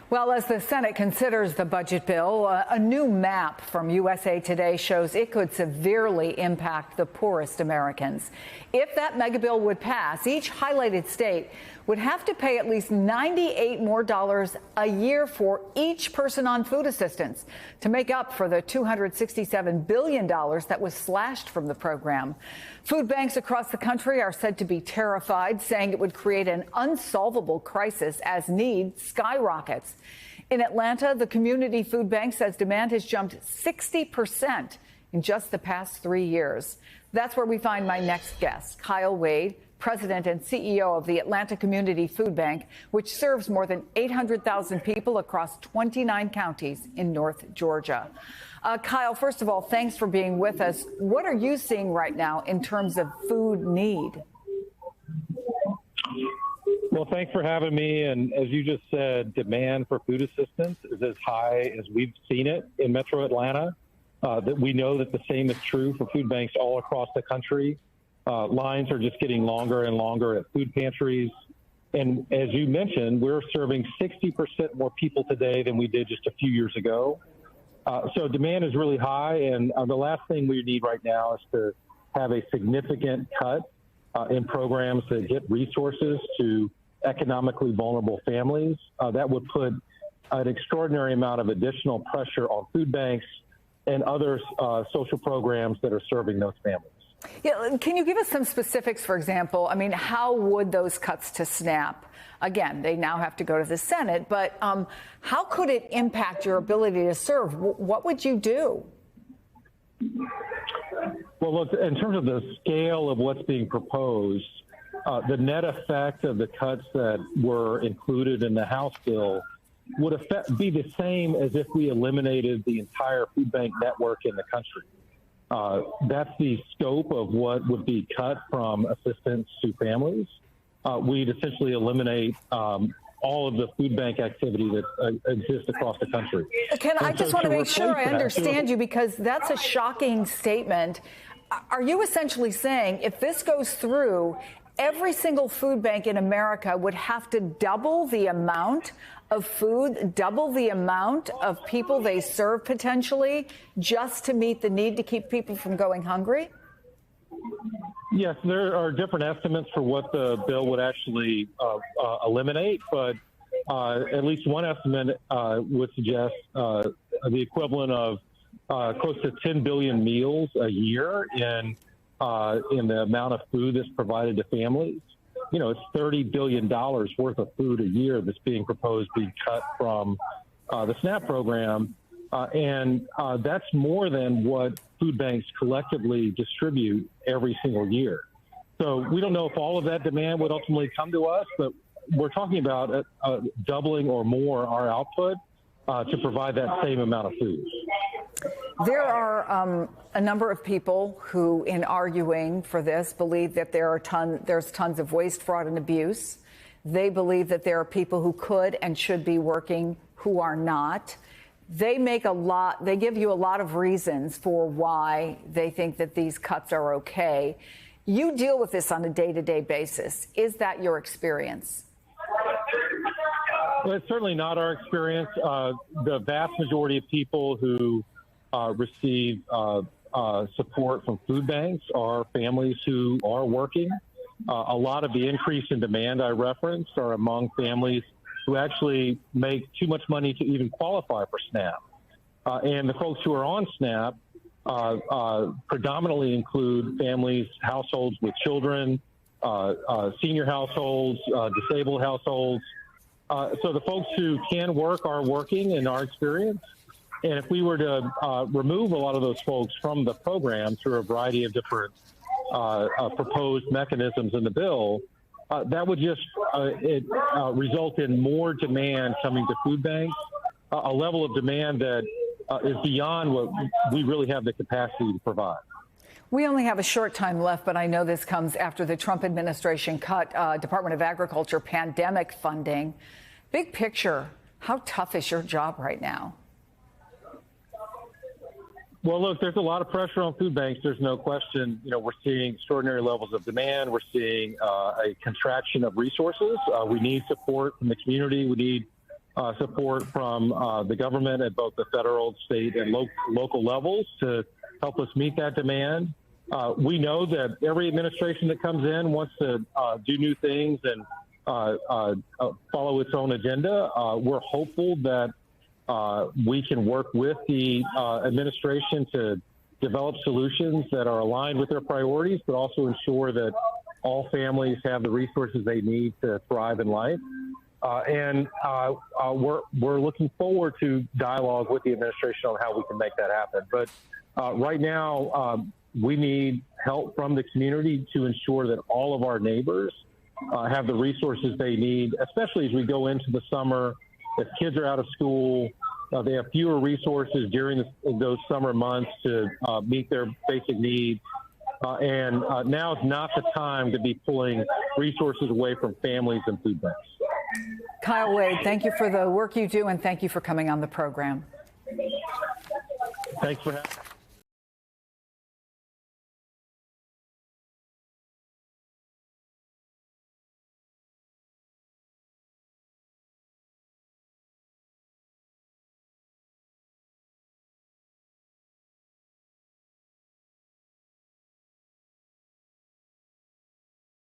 Well, as the Senate considers the budget bill, a new map from USA Today shows it could severely impact the poorest Americans. If that mega bill would pass, each highlighted state would have to pay at least $98 more a year for each person on food assistance to make up for the $267 billion that was slashed from the program. Food banks across the country are said to be terrified, saying it would create an unsolvable crisis as need skyrockets. In Atlanta, the community food bank says demand has jumped 60% in just the past 3 years. That's where we find my next guest, Kyle Wade, President and CEO of the Atlanta Community Food Bank, which serves more than 800,000 people across 29 counties in North Georgia. Kyle, first of all, thanks for being with us. What are you seeing right now in terms of food need? Well, thanks for having me. And as you just said, demand for food assistance is as high as we've seen it in Metro Atlanta. That we know that the same is true for food banks all across the country. Lines are just getting longer and longer at food pantries. And as you mentioned, we're serving 60% more people today than we did just a few years ago. So demand is really high. And the last thing we need right now is to have a significant cut in programs that get resources to economically vulnerable families. That would put an extraordinary amount of additional pressure on food banks and other social programs that are serving those families. Yeah, can you give us some specifics, for example? I mean, how would those cuts to SNAP, again, they now have to go to the Senate, but how could it impact your ability to serve? What would you do? Well, look, in terms of the scale of what's being proposed, the net effect of the cuts that were included in the House bill would be the same as if we eliminated the entire food bank network in the country. That's the scope of what would be cut from assistance to families. We'd essentially eliminate all of the food bank activity that exists across the country. I just want to make sure I understand you, because that's a shocking statement. Are you essentially saying if this goes through, every single food bank in America would have to double the amount of food, double the amount of people they serve potentially, just to meet the need to keep people from going hungry? Yes, there are different estimates for what the bill would actually eliminate, but at least one estimate would suggest the equivalent of close to 10 billion meals a year in the amount of food that's provided to families. You know, it's $30 billion worth of food a year that's being proposed being cut from the SNAP program. And that's more than what food banks collectively distribute every single year. So we don't know if all of that demand would ultimately come to us, but we're talking about doubling or more our output to provide that same amount of food. There are a number of people who, in arguing for this, believe that there's tons of waste, fraud, and abuse. They believe that there are people who could and should be working who are not. They give you a lot of reasons for why they think that these cuts are okay. You deal with this on a day-to-day basis. Is that your experience? Well, it's certainly not our experience. The vast majority of people who receive support from food banks are families who are working. A lot of the increase in demand I referenced are among families who actually make too much money to even qualify for SNAP. And the folks who are on SNAP predominantly include families, households with children, senior households, disabled households. So the folks who can work are working in our experience. And if we were to remove a lot of those folks from the program through a variety of different proposed mechanisms in the bill, that would just result in more demand coming to food banks, a level of demand that is beyond what we really have the capacity to provide. We only have a short time left, but I know this comes after the Trump administration cut Department of Agriculture pandemic funding. Big picture, how tough is your job right now? Well, look, there's a lot of pressure on food banks. There's no question. You know, we're seeing extraordinary levels of demand. We're seeing a contraction of resources. We need support from the community. We need support from the government at both the federal, state, and local levels to help us meet that demand. We know that every administration that comes in wants to do new things and follow its own agenda. We're hopeful that we can work with the administration to develop solutions that are aligned with their priorities, but also ensure that all families have the resources they need to thrive in life. We're looking forward to dialogue with the administration on how we can make that happen. But right now, we need help from the community to ensure that all of our neighbors have the resources they need, especially as we go into the summer. If kids are out of school, they have fewer resources during those summer months to meet their basic needs. Now is not the time to be pulling resources away from families and food banks. Kyle Wade, thank you for the work you do, and thank you for coming on the program. Thanks for having me.